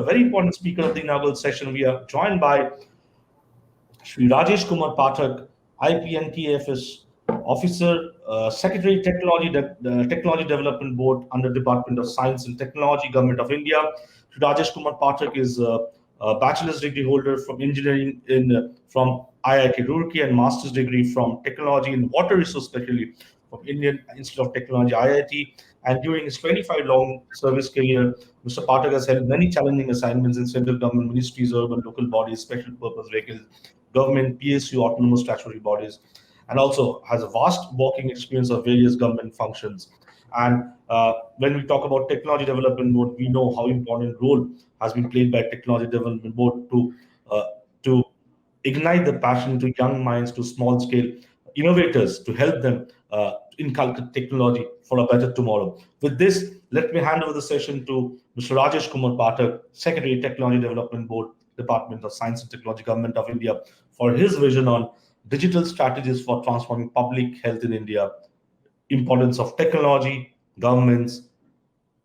a very important speaker of the inaugural session. We are joined by Shri Rajesh Kumar Pathak, IP&TAFS Officer, Secretary Technology Development Board under Department of Science and Technology, Government of India. Shri Rajesh Kumar Pathak is a bachelor's degree holder from engineering from IIT Roorkee and master's degree from technology in water resource specialty from Indian Institute of Technology IIT. And during his 25 long service career, Mr. Pathak has held many challenging assignments in central government ministries, urban local bodies, special purpose vehicles, government, PSU, autonomous statutory bodies, and also has a vast working experience of various government functions. And when we talk about technology development board, we know how important role has been played by technology development board to ignite the passion to young minds, to small scale innovators, to help them inculcate technology for a better tomorrow. With this, let me hand over the session to Mr. Rajesh Kumar Pathak, Secretary Technology Development Board, Department of Science and Technology, Government of India, for his vision on digital strategies for transforming public health in India, importance of technology, governments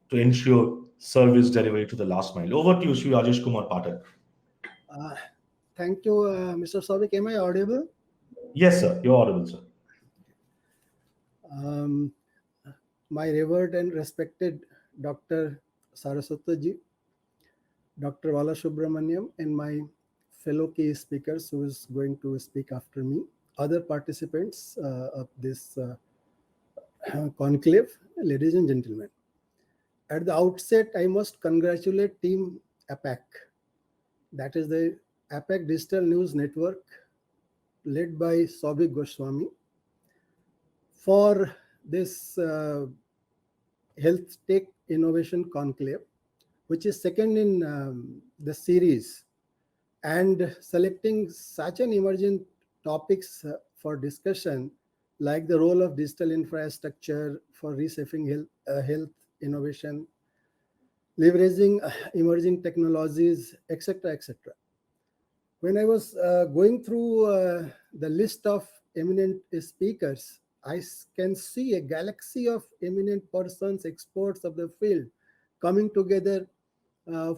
to ensure service delivery to the last mile. Over to you, Sri Rajesh Kumar Pathak. Thank you, Mr. Savik. Am I audible? Yes, sir. You're audible, sir. My revered and respected Dr. Saraswati ji, Dr. Balasubramaniam, and my fellow key speakers who is going to speak after me, other participants of this conclave, ladies and gentlemen. At the outset, I must congratulate Team APAC, that is the APAC Digital News Network, led by Saubik Goswami, for this Health Tech Innovation Conclave, which is second in the series, and selecting such an emergent topics for discussion, like the role of digital infrastructure for reshaping health innovation, leveraging emerging technologies, etc., etc. When I was going through the list of eminent speakers, I can see a galaxy of eminent persons, experts of the field, coming together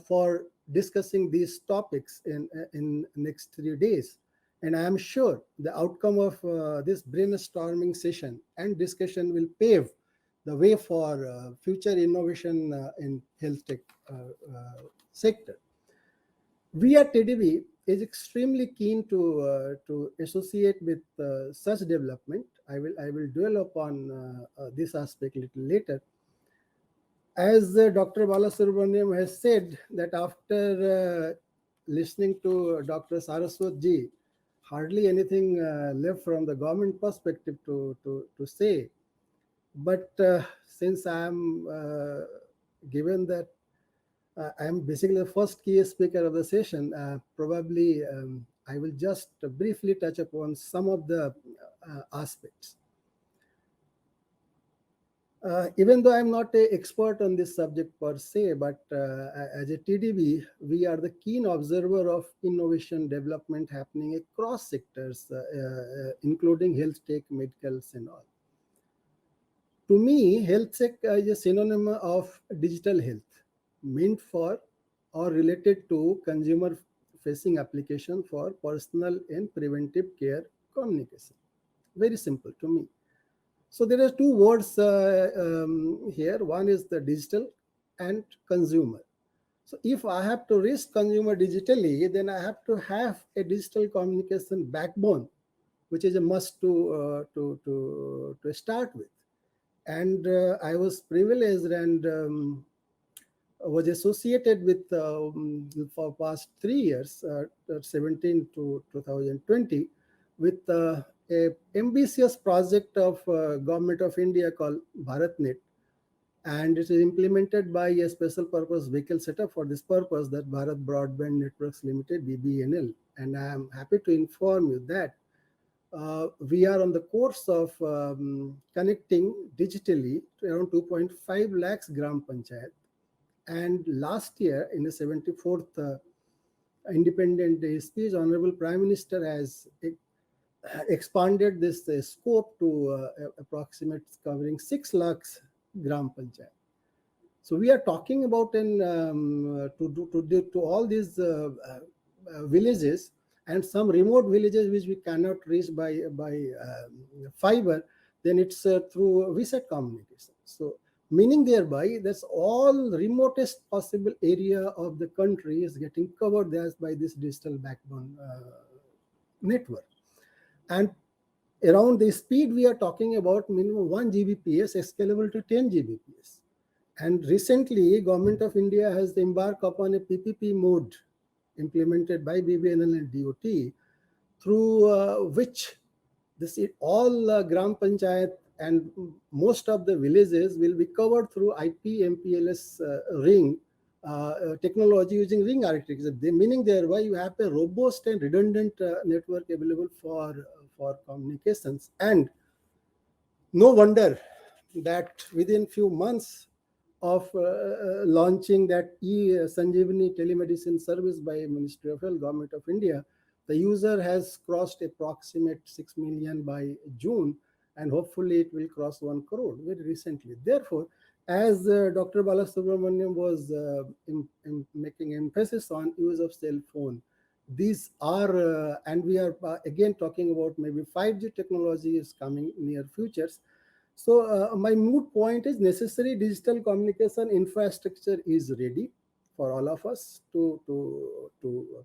for discussing these topics in next 3 days. And I am sure the outcome of this brainstorming session and discussion will pave the way for future innovation in health tech sector. We at TDB is extremely keen to associate with such development. I will dwell upon this aspect a little later. As Dr. Balasubramaniam has said, that after listening to Dr. Saraswat ji, hardly anything left from the government perspective to say. But since I am given that I am basically the first key speaker of the session, probably I will just briefly touch upon some of the aspects. Even though I'm not an expert on this subject per se, but as a TDB, we are the keen observer of innovation development happening across sectors, including health tech, medicals, and all. To me, health tech is a synonym of digital health, meant for or related to consumer-facing application for personal and preventive care communication. Very simple to me. So there are two words here. One is the digital and consumer. So if I have to reach consumer digitally, then I have to have a digital communication backbone, which is a must to start with. And I was privileged and was associated with for past 3 years, 17 to 2020, with a ambitious project of Government of India called BharatNet, and it is implemented by a special purpose vehicle setup for this purpose, that Bharat Broadband Networks Limited, BBNL. And I am happy to inform you that we are on the course of connecting digitally to around 2.5 lakhs Gram Panchayat. And last year, in the 74th Independent Day speech, Honorable Prime Minister has expanded this scope to approximate covering 6 lakhs Gram Panchayat. So we are talking about to all these villages and some remote villages which we cannot reach by fiber. Then it's through VSAT communication. So meaning thereby that's all remotest possible area of the country is getting covered as by this digital backbone network. And around the speed we are talking about minimum 1 Gbps scalable to 10 Gbps. And recently, Government of India has embarked upon a PPP mode implemented by BBNL and DOT, through which all Gram Panchayat and most of the villages will be covered through IP MPLS ring technology using ring architecture. Meaning thereby you have a robust and redundant network available for communications. And no wonder that within few months of launching that e-Sanjeevani telemedicine service by Ministry of Health, Government of India, the user has crossed approximate 6 million by June, and hopefully it will cross 1 crore very recently. Therefore, as Dr. Balasubramaniam was making emphasis on use of cell phone, these are, and we are again talking about maybe 5G technology is coming near futures. So my moot point is necessary digital communication infrastructure is ready for all of us to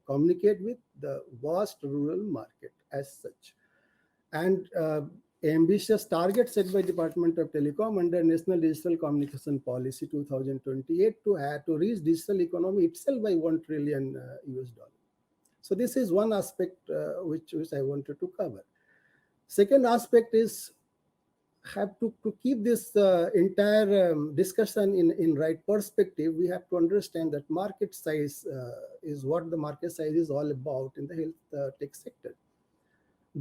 communicate with the vast rural market as such. And ambitious target set by Department of Telecom under National Digital Communication Policy 2028 to reach digital economy itself by 1 trillion US dollar. So this is one aspect which I wanted to cover. Second aspect is have to keep this entire discussion in right perspective. We have to understand that market size is what the market size is all about in the health tech sector.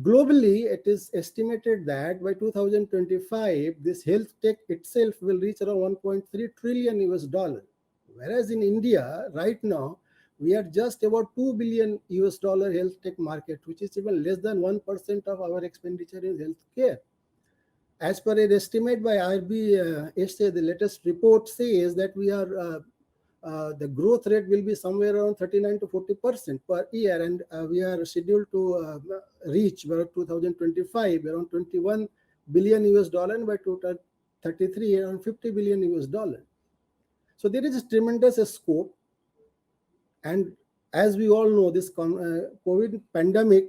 Globally, it is estimated that by 2025, this health tech itself will reach around 1.3 trillion US dollar. Whereas in India, right now, we are just about 2 billion US dollar health tech market, which is even less than 1% of our expenditure in healthcare. As per an estimate by RBSA, the latest report says that we are the growth rate will be somewhere around 39 to 40% per year, and we are scheduled to reach by 2025 around 21 billion US dollar, and by 2033 around 50 billion US dollar. So there is a tremendous scope, and as we all know, this COVID pandemic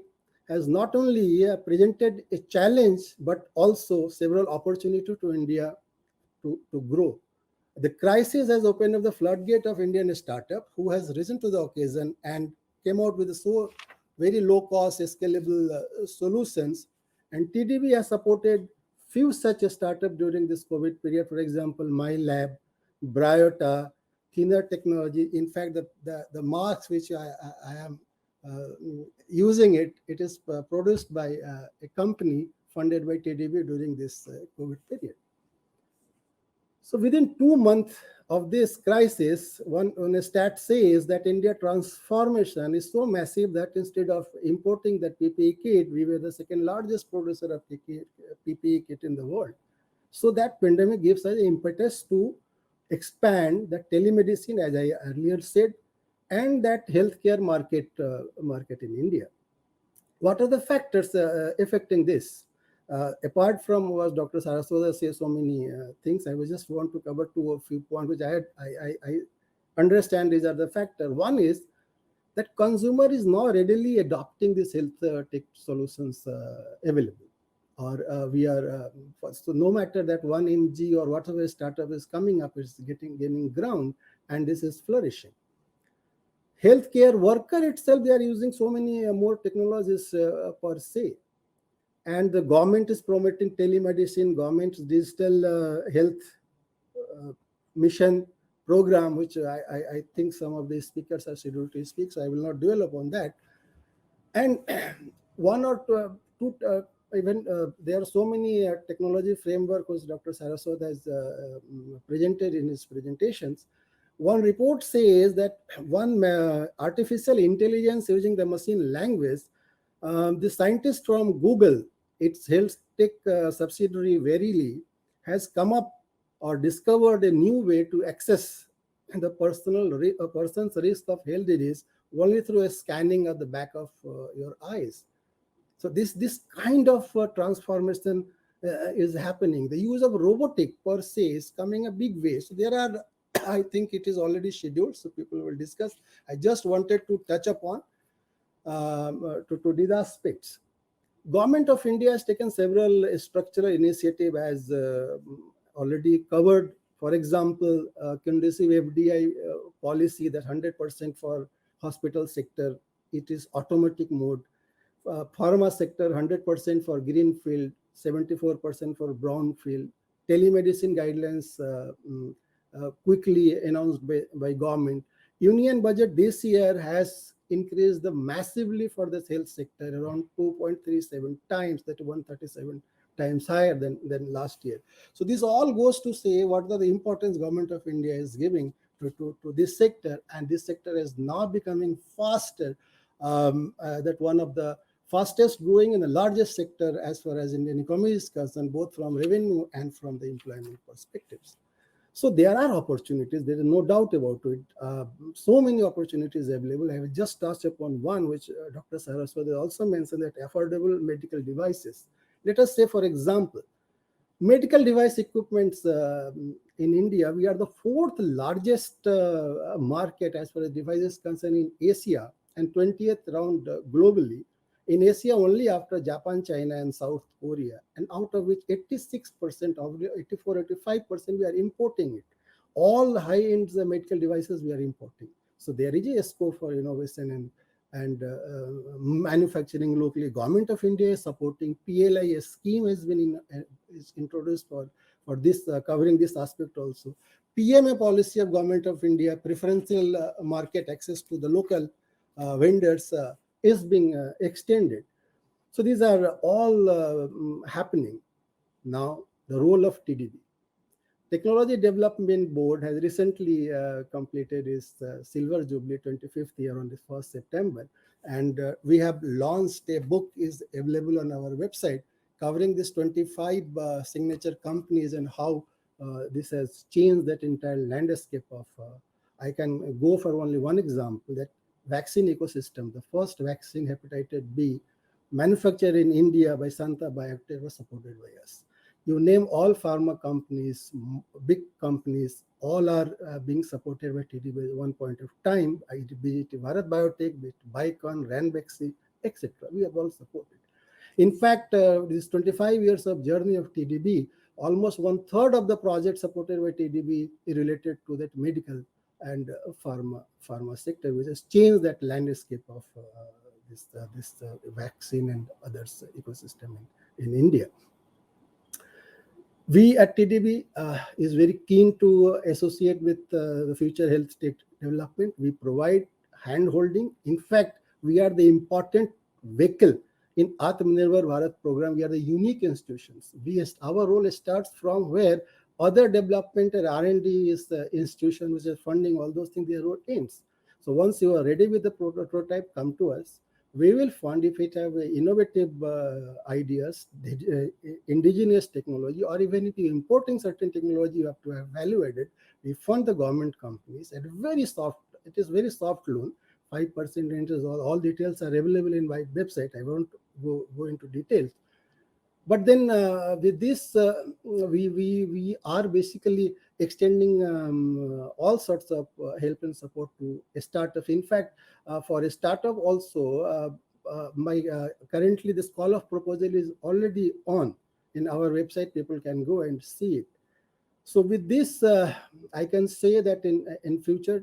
has not only presented a challenge but also several opportunities to India to grow. The crisis has opened up the floodgate of Indian startup who has risen to the occasion and came out with so very low cost scalable solutions. And TDB has supported few such startups during this COVID period. For example, MyLab, Bryota, Thinner Technology. In fact, the masks which I am using it is produced by a company funded by TDB during this COVID period. So within 2 months of this crisis, one a stat says that India transformation is so massive that instead of importing that PPE kit, we were the second largest producer of PPE kit in the world. So that pandemic gives us impetus to expand the telemedicine, as I earlier said, and that healthcare market in India. What are the factors affecting this? Apart from what Dr. Saraswata says so many things, I just want to cover a few points which I understand these are the factors. One is that consumer is now readily adopting these health tech solutions available. Or we are, so no matter that 1mg or whatever startup is coming up, is gaining ground, and this is flourishing. Healthcare worker itself, they are using so many more technologies per se. And the government is promoting telemedicine, government's digital health mission program, which I think some of the speakers are scheduled to speak, so I will not dwell upon that. And one or two even there are so many technology framework which Dr. Saraswat has presented in his presentations. One report says that one artificial intelligence using the machine language, the scientist from Google, its health tech subsidiary Verily, has come up or discovered a new way to access the a person's risk of health disease only through a scanning at the back of your eyes. So this kind of transformation is happening. The use of robotic per se is coming a big way. So there are, I think it is already scheduled, so people will discuss. I just wanted to touch upon to these aspects. Government of India has taken several structural initiatives as already covered. For example, conducive FDI policy that 100% for hospital sector, it is automatic mode. Pharma sector 100% for greenfield, 74% for brownfield. Telemedicine guidelines quickly announced by government. Union budget this year has increased massively for the health sector, around 2.37 times, that 137 times higher than last year. So this all goes to say what are the importance government of India is giving to this sector, and this sector is now becoming faster, that one of the fastest growing and the largest sector as far as Indian economy is concerned, both from revenue and from the employment perspectives. So there are opportunities, there is no doubt about it. So many opportunities available. I have just touched upon one, which Dr. Saraswati also mentioned, that affordable medical devices. Let us say, for example, medical device equipments in India, we are the fourth largest market as far as devices concerned in Asia, and 20th round globally. In Asia, only after Japan, China, and South Korea, and out of which 86% of 85% we are importing it. All high-end medical devices we are importing. So there is a scope for innovation and manufacturing locally. Government of India is supporting PLI. A scheme has been is introduced for this, covering this aspect also. PMA policy of Government of India, preferential market access to the local vendors is being extended. So these are all happening. Now, the role of TDB. Technology Development Board has recently completed its Silver Jubilee 25th year on the 1st September. And we have launched a book, is available on our website, covering this 25 signature companies and how this has changed that entire landscape of, I can go for only one example, that vaccine ecosystem. The first vaccine, hepatitis B, manufactured in India by Santa Biotech, was supported by us. You name all pharma companies, big companies, all are being supported by TDB at one point of time. Be it Bharat Biotech, be it Bicon, Ranbaxy, etc. We have all supported. In fact, this 25 years of journey of TDB, almost 1/3 of the projects supported by TDB is related to that medical and pharma sector, which has changed that landscape of this vaccine and others ecosystem in India. We at TDB is very keen to associate with the future health tech development. We provide hand-holding. In fact, we are the important vehicle in Atmanirbhar Bharat program. We are the unique institutions. Our role starts from where other development and R&D is the institution which is funding all those things, their role ends. So once you are ready with the prototype, come to us. We will fund if it have innovative ideas, indigenous technology, or even if you're importing certain technology, you have to have value added. We fund the government companies at very soft, it is very soft loan, 5% interest. All details are available in my website. I won't go into details. But then with this, we are basically extending all sorts of help and support to a startup. In fact, for a startup also, currently this call of proposal is already on in our website. People can go and see it. So with this, I can say that in future,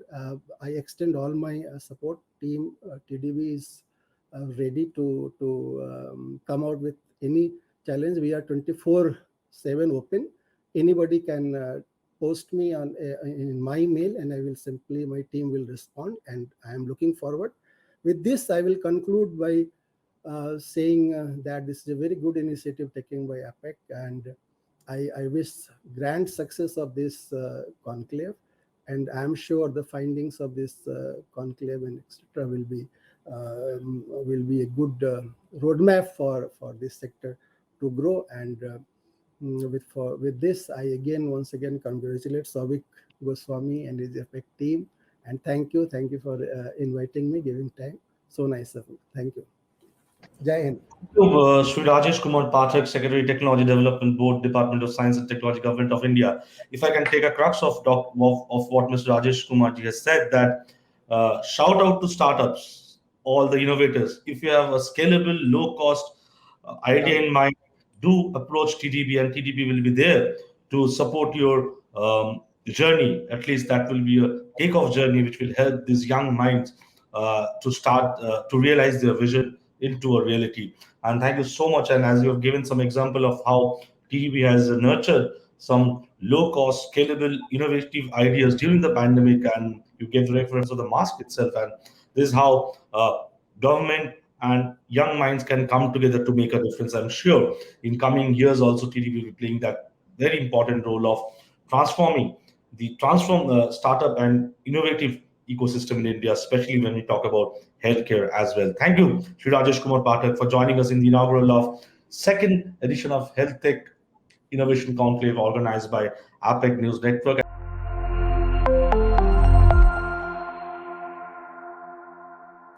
I extend all my support. Team TDB is ready to come out with any challenge. We are 24/7 open. Anybody can post me in my mail, and I will simply, my team will respond, and I am looking forward. With this, I will conclude by saying that this is a very good initiative taken by APAC, and I wish grand success of this conclave, and I am sure the findings of this conclave and etc. will be a good roadmap for this sector to grow. And With this, I once again congratulate Souvik Goswami and his APAC team, and thank you for inviting me, giving time. So nice of you. Thank you. Jai Hind. Sri Rajesh Kumar Pathak, Secretary Technology Development Board, Department of Science and Technology, Government of India. If I can take a crux of what Mr. Rajesh Kumar ji has said, that shout out to startups, all the innovators. If you have a scalable, low cost idea in mind, do approach TDB, and TDB will be there to support your journey. At least that will be a takeoff journey, which will help these young minds to start to realize their vision into a reality. And thank you so much. And as you have given some example of how TDB has nurtured some low cost, scalable, innovative ideas during the pandemic, and you gave the reference of the mask itself. And this is how government and young minds can come together to make a difference. I'm sure in coming years also TDB will be playing that very important role of transforming the startup and innovative ecosystem in India, especially when we talk about healthcare as well. Thank you, Sri Rajesh Kumar Pathak, for joining us in the inaugural of second edition of Health Tech Innovation Conclave organized by APAC News Network.